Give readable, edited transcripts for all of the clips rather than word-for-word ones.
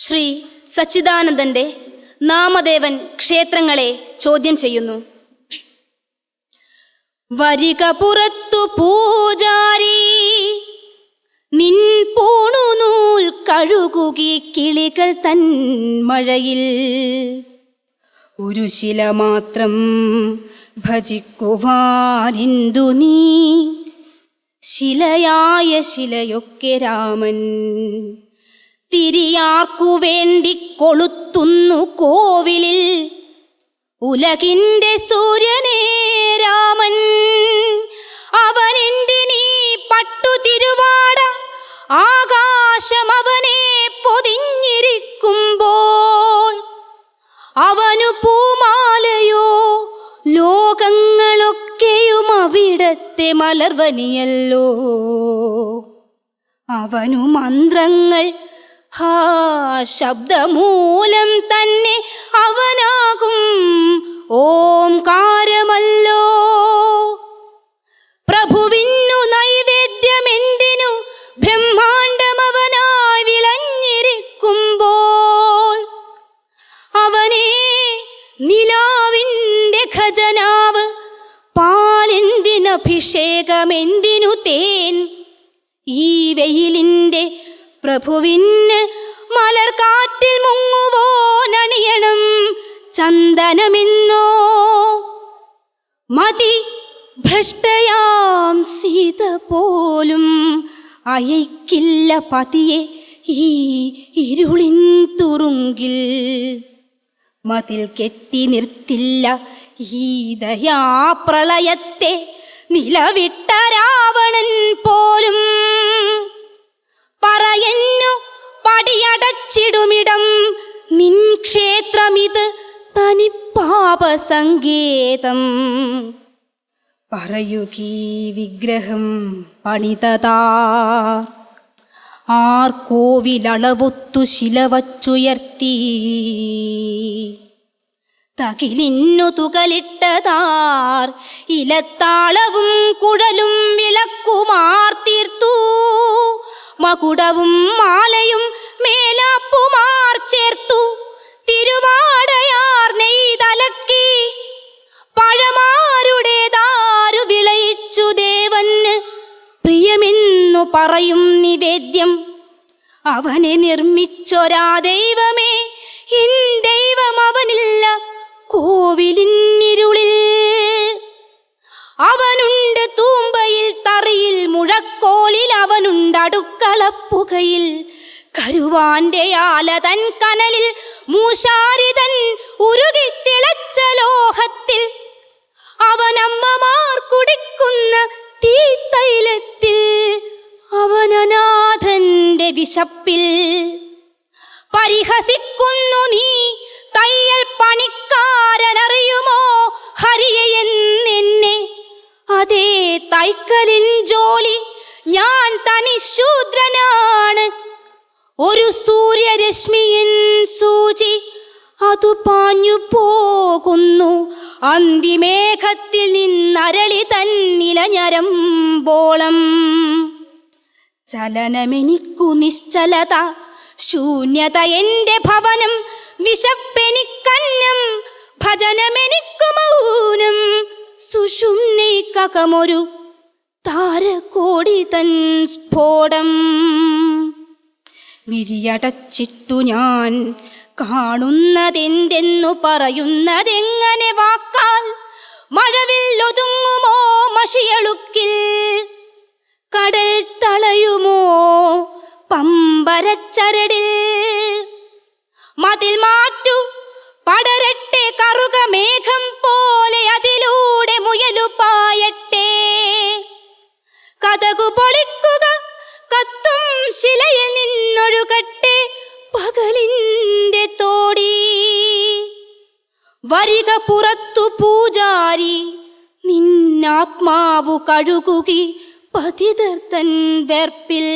ശ്രീ സച്ചിദാനന്ദന്റെ നാമദേവൻ ക്ഷേത്രങ്ങളെ ചോദ്യം ചെയ്യുന്നു. വരിക പുറത്തു പൂജാരി, നിൻ പൂണുനൂൽ കഴുകുകി കിളികൾ തൻ മഴയിൽ. ഒരു ശില മാത്രം ഭജിക്കുവാനിന്ദു നീ, ശിലയായ ശിലയൊക്കെ രാമൻ. തിരിയാർക്കു വേണ്ടി കൊളുത്തുന്നു കോവിലിൽ, ഉലകിൻ്റെ സൂര്യനേ രാമൻ. അവനെന്തിനീ പട്ടു തിരുവാട, ആകാശം അവനെ പൊതിഞ്ഞിരിക്കുമ്പോൾ. അവനു പൂമാലയോ ലോകങ്ങളൊക്കെയും അവിടത്തെ മലർവനിയല്ലോ. അവനു മന്ത്രങ്ങൾ ശബ്ദമൂലം തന്നെ അവനാകും ഓംകാരമല്ലോ. പ്രഭുവിനു നൈവേദ്യമെന്തിനു ബ്രഹ്മാണ്ടമവനായി വിളഞ്ഞിരിക്കുമ്പോൾ. അവനെ നിലാവിൻ്റെ ഖജനാവ്, പാലെന്തിനഭിഷേകമെന്തിനു തേൻ. ഈ വെയിലിൻ്റെ പ്രഭുവിന് മലർക്കാറ്റിൽ മുങ്ങുവോനണിയണം ചന്ദനമെന്നോ. മതി ഭ്രഷ്ടയാം സീത പോലും അയക്കില്ല പതിയെ ഈ ഇരുളിൻ തുറുങ്കിൽ. മതിൽ കെട്ടി നിർത്തില്ല ഈ ദയാപ്രളയത്തെ നിലവിട്ട രാവണൻ പോലും. പറയന്നു പടിയടച്ചിടുമിടം നിൻ ക്ഷേത്രമിത് തനിപ്പാപസങ്കേതം. പറയുകീ വിഗ്രഹം പണിതതാർ, ആർ കോവിലളവൊത്തു ശില വച്ചുയർത്തി. തകിലിന്നു തുകലിട്ടതാർ, ഇലത്താളവും കുഴലും വിളക്കുമാർ തീർത്തു. മകുടവും മാലയും മേലാപ്പുമാർ ചേർത്തു. തിരുവാടയാർ നെയ്തലക്കി, പഴമാരുടേതാരു വിളയിച്ചു ദേവന് പ്രിയമെന്നു പറയും നിവേദ്യം. അവനെ നിർമ്മിച്ചൊരാ ദൈവമേ, എൻ ദൈവം അവനില്ല കോവിലിന്നിരുളിൽ. അവനുണ്ട് തൂമ്പയിൽ തറിയിൽ മുഴക്കോലിൽ, അവനുണ്ട് അടുക്കളപ്പുകയിൽ കരുവാന്റെ ആല തൻ കനലിൽ, മൂശാരിതൻ ഉരുകിത്തിളച്ച ലോഹത്തിൽ. അവനമ്മമാർ കുടിക്കുന്ന തീത്തൈലത്തിൽ, അവനനാഥന്റെ വിശപ്പിൽ. പരിഹസിക്കുന്നു നീ തയ്യൽ പണിക്കാരനറിയുമോ ഹരിയെന്നെന്നെ. അതേ തൈക്കലിൻ ജോലി, ഞാൻ തനി ശൂദ്രനാണ്. ഒരു സൂര്യരശ്മിയിൻ സൂചി അതു പാഞ്ഞു പോകുന്നു അന്തിമേഘത്തിൽ നിന്നരളി തന്നിലഞ്ഞരമ്പോളം. ചലനമെനിക്കു നിശ്ചലത, ശൂന്യത എൻ്റെ ഭവനം. വിശപ്പെനിക്കന്നം, ഭജനമെനിക്കു മൗനം. സുഷുമ്നൈക്കകമൊരു താരകോടി തൻ സ്ഫോടം. വിരിയടച്ചിട്ടു ഞാൻ കാണുന്നതെന്തെന്നു പറയുന്നതെങ്ങനെ വാക്കാൽ. മഴവില്ലൊതുങ്ങുമോ മഷിയളുക്കിൽ, കടൽ തളയുമോ പമ്പരച്ചരടിൽ. മതിൽ മാറ്റു പടരട്ടെ കറുക മേഘം പോലെ, അതിലൂടെ മുയലു പായട്ടെ. കതകു പൊളിക്കുക കത്തും ശിലയിൽ നിന്നൊഴുകട്ടെ പകലിൻ്റെ തോടി. വരിക പുറത്തു പൂജാരി, നിന്നാത്മാവു കഴുകുകി പതിതർ തൻ വെർപ്പിൽ.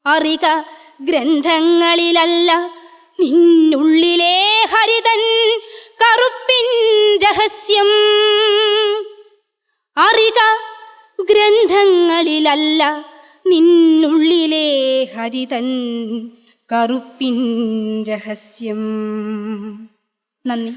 അറിക ഗ്രന്ഥങ്ങളിലല്ല നിന്നുള്ളിലെ ഹരിതൻ കറുപ്പിൻ രഹസ്യം. അറിക ഗ്രന്ഥങ്ങളിലല്ല നിന്നുള്ളിലെ ഹരിതൻ കറുപ്പിൻ രഹസ്യം. നന്ദി.